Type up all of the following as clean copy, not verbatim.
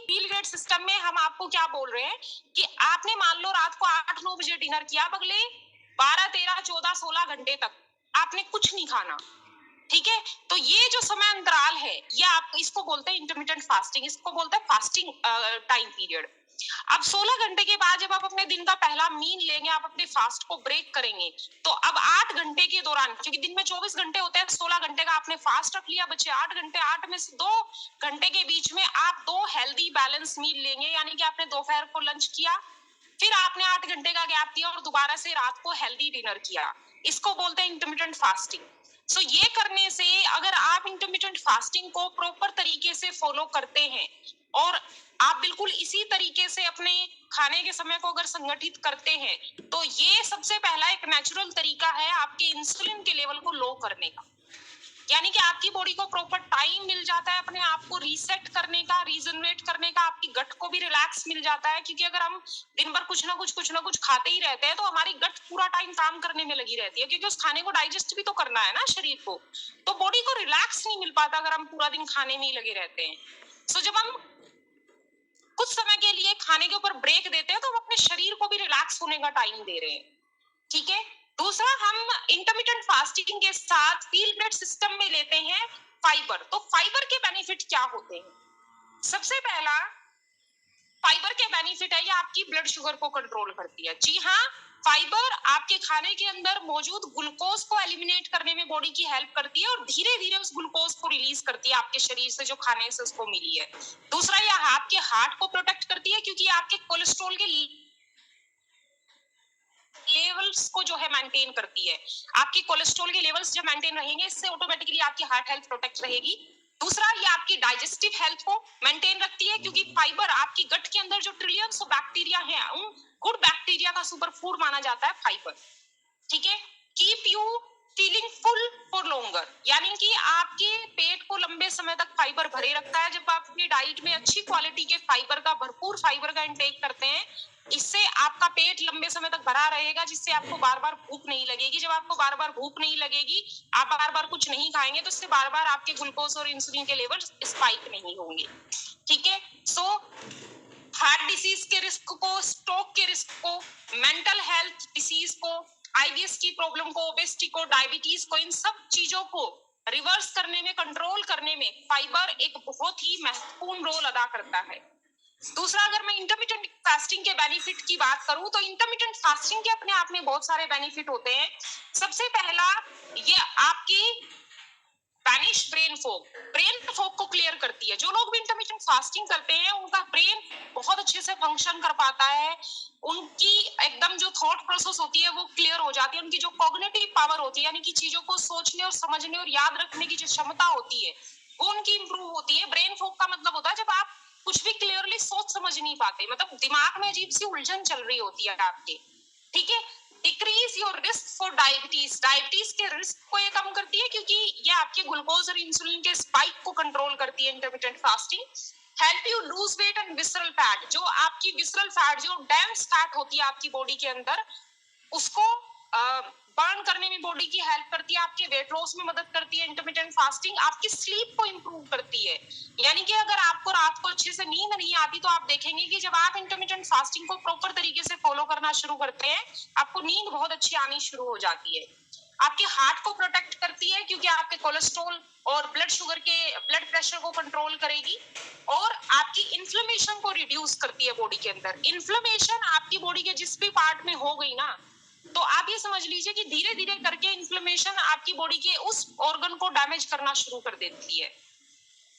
मील rate system में हम आपको क्या बोल रहे हैं कि आपने मान लो रात को 8-9 बजे डिनर किया, अब अगले 12-13-14-16 घंटे तक आपने कुछ नहीं खाना, ठीक है? तो ये जो समय अंतराल है, ये आप इसको बोलते हैं इंटरमिटेंट फास्टिंग, इसको बोलते हैं फास्टिंग टाइम पीरियड। अब 16 घंटे के बाद जब आप अपने दिन का पहला मील लेंगे, आप अपने फास्ट को ब्रेक करेंगे, तो अब 8 घंटे के दौरान, क्योंकि दिन में 24 घंटे होते हैं, 16 घंटे का आपने फास्ट रख लिया, बचे 8 घंटे, 8 में से 2 घंटे के बीच में आप 2 हेल्दी बैलेंस मील लेंगे, यानी कि आपने दोपहर को लंच किया, फिर आपने 8 घंटे का गैप दिया और दोबारा से रात को हेल्दी डिनर किया। इसको बोलते हैं इंटरमिटेंट फास्टिंग। सो ये करने से अगर आप इंटरमिटेंट फास्टिंग को प्रॉपर तरीके से फॉलो करते हैं और आप बिल्कुल इसी तरीके से अपने खाने के समय को अगर संगठित करते हैं, तो ये सबसे पहला एक नेचुरल तरीका है आपके इंसुलिन के लेवल को लो करने का। यानी कि आपकी बॉडी को प्रॉपर टाइम मिल जाता है अपने आप को रीसेट करने का, रीजनरेट करने का, आपकी गट को भी रिलैक्स मिल जाता है, क्योंकि अगर हम दिन भर कुछ ना कुछ खाते ही रहते हैं तो हमारी गट पूरा टाइम काम करने में लगी रहती है, क्योंकि उस खाने को डाइजेस्ट भी तो करना है ना शरीर को, तो बॉडी को रिलैक्स नहीं मिल पाता अगर हम पूरा दिन खाने में ही लगे रहते हैं। सो जब हम कुछ समय के लिए खाने के ऊपर ब्रेक देते हैं तो हम अपने शरीर को भी रिलैक्स होने का टाइम दे रहे हैं, ठीक है? दूसरा, हम इंटरमिटेंट फास्टिंग के साथ मील ब्रेड सिस्टम में लेते हैं फाइबर। तो फाइबर के बेनिफिट क्या होते हैं? सबसे पहला फाइबर के बेनिफिट है, ये आपकी ब्लड शुगर को कंट्रोल करती है। जी हाँ, फाइबर आपके खाने के अंदर मौजूद ग्लूकोज को एलिमिनेट करने में बॉडी की हेल्प करती है और धीरे धीरे उस ग्लूकोज को रिलीज करती है आपके शरीर से, जो खाने से उसको मिली है। दूसरा, ये आपके हार्ट को प्रोटेक्ट करती है, क्योंकि आपके कोलेस्ट्रॉल के लेवल्स को जो है मेंटेन करती है। आपके कोलेस्ट्रॉल के लेवल्स जब मेंटेन रहेंगे, इससे ऑटोमेटिकली आपकी हार्ट हेल्थ प्रोटेक्ट रहेगी। दूसरा, ये आपकी डाइजेस्टिव हेल्थ को मेंटेन रखती है, क्योंकि फाइबर आपकी गट के अंदर जो ट्रिलियंस ऑफ बैक्टीरिया हैं, उन गुड बैक्टीरिया का सुपर फूड माना जाता है फाइबर, ठीक है? Keep you feeling full for longer, यानी कि आपके पेट को लंबे समय तक फाइबर भरे रखता है। जब आप अपनी डाइट में अच्छी क्वालिटी के फाइबर का, भरपूर फाइबर का इंटेक करते हैं, इससे आपका पेट लंबे समय तक भरा रहेगा, जिससे आपको बार बार भूख नहीं लगेगी। जब आपको बार बार भूख नहीं लगेगी, आप बार बार कुछ नहीं खाएंगे, तो इससे बार बार आपके ग्लूकोज और इंसुलिन के लेवल स्पाइक नहीं होंगे, ठीक है? सो हार्ट डिसीज के रिस्क को, स्ट्रोक के रिस्क को, मेंटल हेल्थ डिसीज को, आईबीएस की प्रॉब्लम को, ओबेसिटी को, डायबिटीज को, इन सब चीजों को रिवर्स करने में, कंट्रोल करने में फाइबर एक बहुत ही महत्वपूर्ण रोल अदा करता है। दूसरा, अगर मैं इंटरमिटेंट फास्टिंग के बेनिफिट की बात करूं, तो इंटरमिटेंट फास्टिंग के अपने आप में बहुत सारे बेनिफिट होते हैं। सबसे पहला, ये आपकी बैनिश ब्रेन फॉग को क्लियर करती है। जो लोग भी इंटरमिटेंट फास्टिंग करते हैं, उनका ब्रेन बहुत अच्छे से फंक्शन कर पाता है, उनकी एकदम जो थॉट प्रोसेस होती है वो क्लियर हो जाती है, उनकी जो कॉग्निटिव पावर होती है, यानी कि चीजों को सोचने और समझने और याद रखने की जो क्षमता होती है, वो उनकी इंप्रूव होती है। ब्रेन फॉग का मतलब होता है जब आप कुछ भी क्लियरली सोच समझ नहीं पाते, मतलब दिमाग में अजीब सी उलझन चल रही होती है आपके, ठीक है? Decrease your risk for diabetes, diabetes के रिस्क को ये कम करती है, क्योंकि ये आपके ग्लूकोज और इंसुलिन के स्पाइक को कंट्रोल करती है intermittent fasting. Help you lose weight and visceral fat, जो आपकी विसरल फैट, जो डेंस फैट होती है आपकी बॉडी के अंदर, उसको बर्न करने में बॉडी की हेल्प करती है, आपके वेट लॉस में मदद करती है इंटरमिटेंट फास्टिंग। आपकी स्लीप को इंप्रूव करती है, यानी कि अगर आपको रात को अच्छे से नींद नहीं आती, तो आप देखेंगे कि जब आप इंटरमिटेंट फास्टिंग को प्रॉपर तरीके से फॉलो करना शुरू करते हैं, आपको नींद बहुत अच्छी आनी शुरू हो जाती है। आपके हार्ट को प्रोटेक्ट करती है, क्योंकि आपके कोलेस्ट्रॉल और ब्लड प्रेशर को कंट्रोल करेगी, और आपकी इन्फ्लेमेशन को रिड्यूस करती है बॉडी के अंदर। इन्फ्लेमेशन आपकी बॉडी के जिस भी पार्ट में हो गई ना, तो आप ये समझ लीजिए कि धीरे धीरे करके इन्फ्लेमेशन आपकी बॉडी के उस ऑर्गन को डैमेज करना शुरू कर देती है,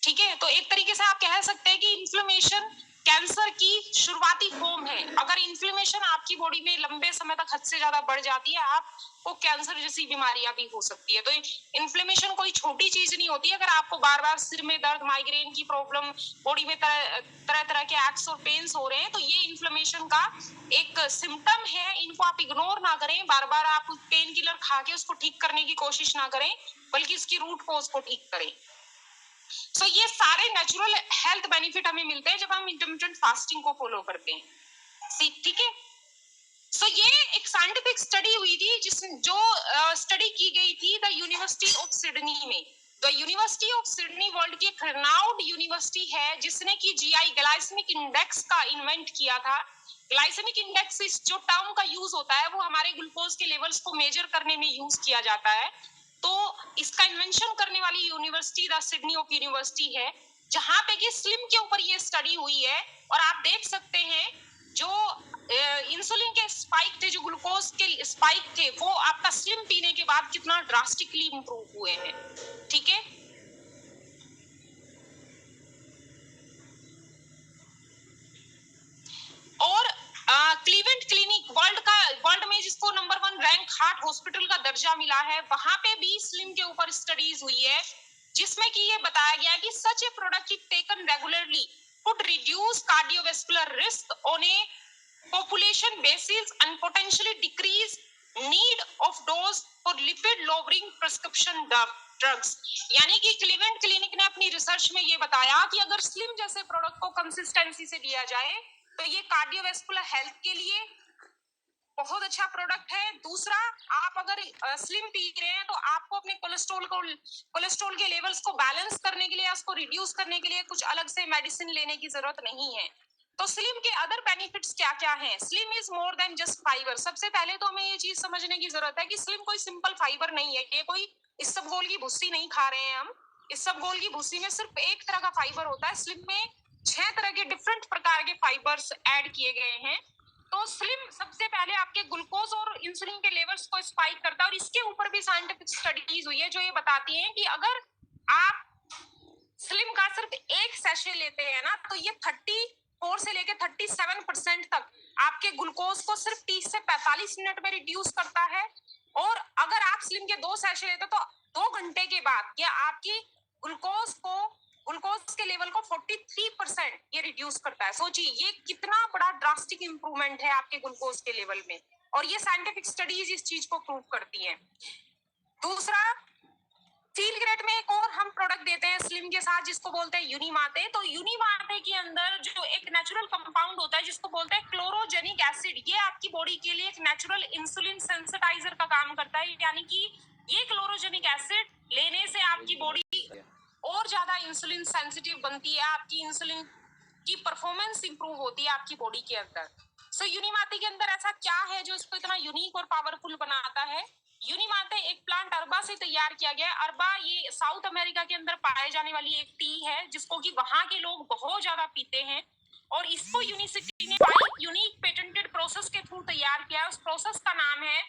ठीक है? तो एक तरीके से आप कह सकते हैं कि इन्फ्लेमेशन कैंसर की शुरुआती फॉर्म है। अगर इन्फ्लेमेशन आपकी बॉडी में लंबे समय तक हद से ज्यादा बढ़ जाती है, आपको कैंसर जैसी बीमारियां भी हो सकती है। तो इन्फ्लेमेशन कोई छोटी चीज नहीं होती है। अगर आपको बार बार सिर में दर्द, माइग्रेन की प्रॉब्लम, बॉडी में तरह तरह के एक्स और पेन्स हो रहे हैं, तो ये इन्फ्लेमेशन का एक सिम्टम है। इनको आप इग्नोर ना करें, बार बार आप पेन किलर खा के उसको ठीक करने की कोशिश ना करें, बल्कि इसकी रूट कॉज को ठीक करें। सो ये सारे नेचुरल हेल्थ बेनिफिट हमें मिलते हैं जब हम इंटरमिटेंट फास्टिंग को फॉलो करते हैं, ठीक है? सो ये एक साइंटिफिक स्टडी हुई थी, जो स्टडी की गई थी द यूनिवर्सिटी ऑफ सिडनी में तो यूनिवर्सिटी ऑफ सिडनी वर्ल्ड की एक रिनाउंड यूनिवर्सिटी है जिसने की जीआई ग्लाइसेमिक इंडेक्स का इन्वेंट किया था। ग्लाइसेमिक इंडेक्स इस जो टर्म का यूज होता है वो हमारे ग्लूकोज के लेवल्स को मेजर करने में यूज किया जाता है। तो इसका इन्वेंशन करने वाली university the Sydney of university है, जहां पे कि स्लिम के ऊपर ये स्टडी हुई है। और आप देख सकते हैं जो इंसुलिन के स्पाइक थे, जो ग्लूकोज के स्पाइक थे, वो आपका स्लिम पीने के बाद कितना ड्रास्टिकली इंप्रूव हुए हैं। ठीक है, और क्लीवेंट क्लिनिक वर्ल्ड में जिसको नंबर 1 रैंक हार्ट हॉस्पिटल का दर्जा मिला है, वहां पे भी स्लिम के ऊपर स्टडीज हुई है, जिसमें कि ये बताया गया कि such a product if taken regularly could reduce cardiovascular risk on a population basis and potentially decrease need of dose for lipid lowering prescription drugs। यानी कि क्लीवेंट क्लिनिक ने अपनी रिसर्च में ये बताया कि अगर स्लिम जैसे प्रोडक्ट को कंसिस्टेंसी से लिया जाए तो ये कार्डियोवैस्कुलर हेल्थ के लिए बहुत अच्छा प्रोडक्ट है। दूसरा, आप अगर स्लिम पी रहे हैं तो आपको अपने कोलेस्ट्रॉल के लेवल्स को बैलेंस करने के लिए, उसको रिड्यूस करने के लिए कुछ अलग से मेडिसिन लेने की जरूरत नहीं है। तो स्लिम के अदर बेनिफिट्स क्या क्या हैं? Slim is more than just fibre. सबसे पहले तो हमें ये चीज समझने की जरूरत है कि स्लिम कोई सिंपल फाइबर नहीं है। ये कोई इसबगोल की भुस्सी नहीं खा रहे हैं हम। इसबगोल की भुस्सी में सिर्फ एक तरह का फाइबर होता है, स्लिम में 6 तरह के डिफरेंट प्रकार के फाइबर्स ऐड किए गए हैं। तो स्लिम सबसे पहले आपके ग्लूकोज और इंसुलिन के लेवल्स को स्पाइक करता है, और इसके ऊपर भी साइंटिफिक स्टडीज हुई है जो ये बताती हैं कि अगर आप स्लिम का सिर्फ एक सैशे लेते हैं ना, तो ये 34 से लेकर 37% तक आपके ग्लूकोज को सिर्फ 30 से 45 मिनट में रिड्यूस करता है। और अगर आप स्लिम के 2 सैशे लेते तो 2 घंटे के बाद ये आपकी ग्लूकोज के लेवल को 43% ये रिड्यूस करता है। सोचिए ये कितना बड़ा ड्रास्टिक इंप्रूवमेंट है आपके ग्लूकोज के लेवल में, और ये साइंटिफिक स्टडीज इस चीज को प्रूव करती हैं। दूसरा, फील ग्रेट में एक और हम प्रोडक्ट देते हैं स्लिम के साथ, जिसको बोलते हैं यूनिमाते। तो यूनिमाते के अंदर जो एक नेचुरल कंपाउंड होता है जिसको बोलते हैं क्लोरोजेनिक एसिड, ये आपकी बॉडी के लिए एक नेचुरल इंसुलिन सेंसिटाइजर का काम करता है। यानी कि ये क्लोरोजेनिक एसिड लेने से आपकी बॉडी और ज्यादा इंसुलिन सेंसिटिव बनती है, आपकी इंसुलिन की परफॉर्मेंस इंप्रूव होती है आपकी बॉडी के अंदर। सो यूनिमाते के अंदर ऐसा क्या है जो इसको इतना यूनिक और पावरफुल बनाता है? यूनिमाते एक प्लांट अरबा से तैयार किया गया है। अरबा ये साउथ अमेरिका के अंदर पाए जाने वाली एक टी है जिसको कि वहां के लोग बहुत ज्यादा पीते हैं, और इसको यूनिवर्सिटी ने यूनिक पेटेंटेड प्रोसेस के थ्रू तैयार किया है। उस प्रोसेस का नाम है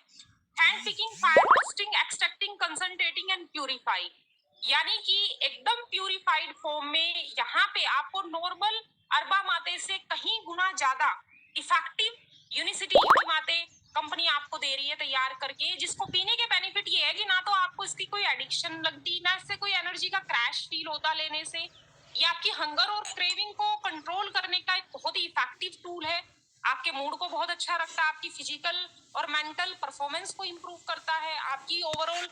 hand picking, fire roasting, extracting, concentrating and purifying. यानी कि एकदम प्यूरिफाइड फॉर्म में यहाँ पे आपको नॉर्मल अरबा माते से कहीं गुना ज्यादा इफेक्टिव यूनिवर्सिटी यूनिमाते कंपनी आपको दे रही है तैयार करके, जिसको पीने के बेनिफिट ये है कि ना तो आपको इसकी कोई एडिक्शन लगती, ना इससे कोई एनर्जी का क्रैश फील होता लेने से। ये आपकी हंगर और क्रेविंग को कंट्रोल करने का एक बहुत ही इफेक्टिव टूल है। आपके मूड को बहुत अच्छा रखता है, आपकी फिजिकल और मेंटल परफॉर्मेंस को इंप्रूव करता है, आपकी ओवरऑल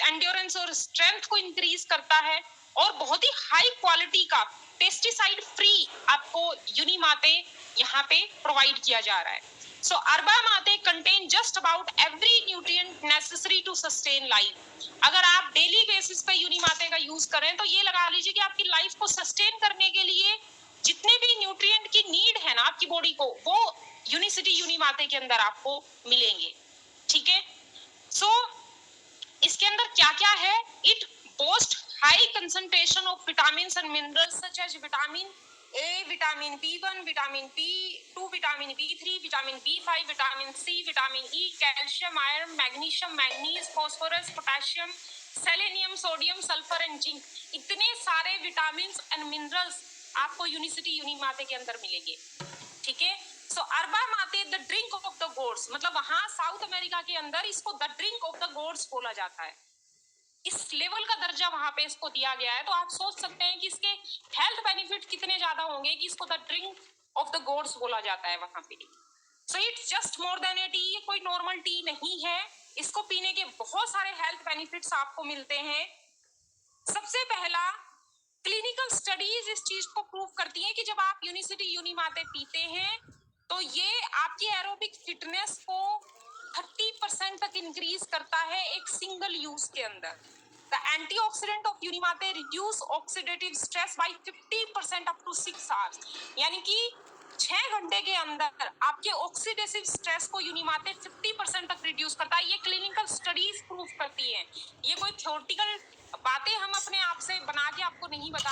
एंड्योरेंस और स्ट्रेंथ को इंक्रीज करता है, और बहुत ही हाई क्वालिटी का पेस्टिसाइड फ्री आपको यूनिमाते यहाँ पे प्रोवाइड किया जा रहा है। So Arba Mate contain just about every nutrient necessary to sustain life। अगर आप डेली बेसिस पे यूनिमाते का यूज करें तो ये लगा लीजिए कि आपकी लाइफ को सस्टेन करने के लिए जितने भी न्यूट्रिएंट की नीड है ना आपकी बॉडी को, वो यूनिसिटी यूनिमाते के अंदर आपको मिलेंगे। ठीक है, सो इसके अंदर क्या क्या है? It boasts high concentration of vitamin and minerals such as vitamin A, vitamin B1, vitamin B2, vitamin B3, vitamin B5, vitamin C, vitamin E, calcium, iron, magnesium, manganese, phosphorus, potassium, selenium, sodium, sulphur and zinc. इतने सारे vitamin and minerals आपको Unicity Unimate के अंदर मिलेंगे। ठीक है, so yerba mate the drink of the gods, मतलब वहां साउथ अमेरिका के अंदर इसको the drink of the God's बोला जाता है। इस लेवल का दर्जा वहां पे इसको दिया गया है, तो आप सोच सकते हैं कि इसके हेल्थ बेनिफिट कितने ज्यादा होंगे कि इसको the drink of the God's बोला जाता है वहां पे। So it's just more than A T, ये कोई नॉर्मल टी नहीं है। इसको पीने के बहुत सारे हेल्थ बेनिफिट्स आपको मिलते हैं। सबसे पहला, क्लिनिकल स्टडीज इस चीज को प्रूव करती हैं कि जब आप यूनिसिटी यूनिमाते पीते हैं तो ये आपकी एरोबिक फिटनेस को 30% तक इंक्रीज करता है एक सिंगल यूज के अंदर। The antioxidant of Unimate reduce oxidative stress by 50% up to 6 hours. यानी कि 6 घंटे के अंदर आपके ऑक्सीडेटिव स्ट्रेस को यूनिमाते 50% तक रिड्यूस करता है। ये क्लिनिकल स्टडीज प्रूव करती हैं। ये कोई थ्योरेटिकल बातें हम अपने आप से बना के आपको नहीं बता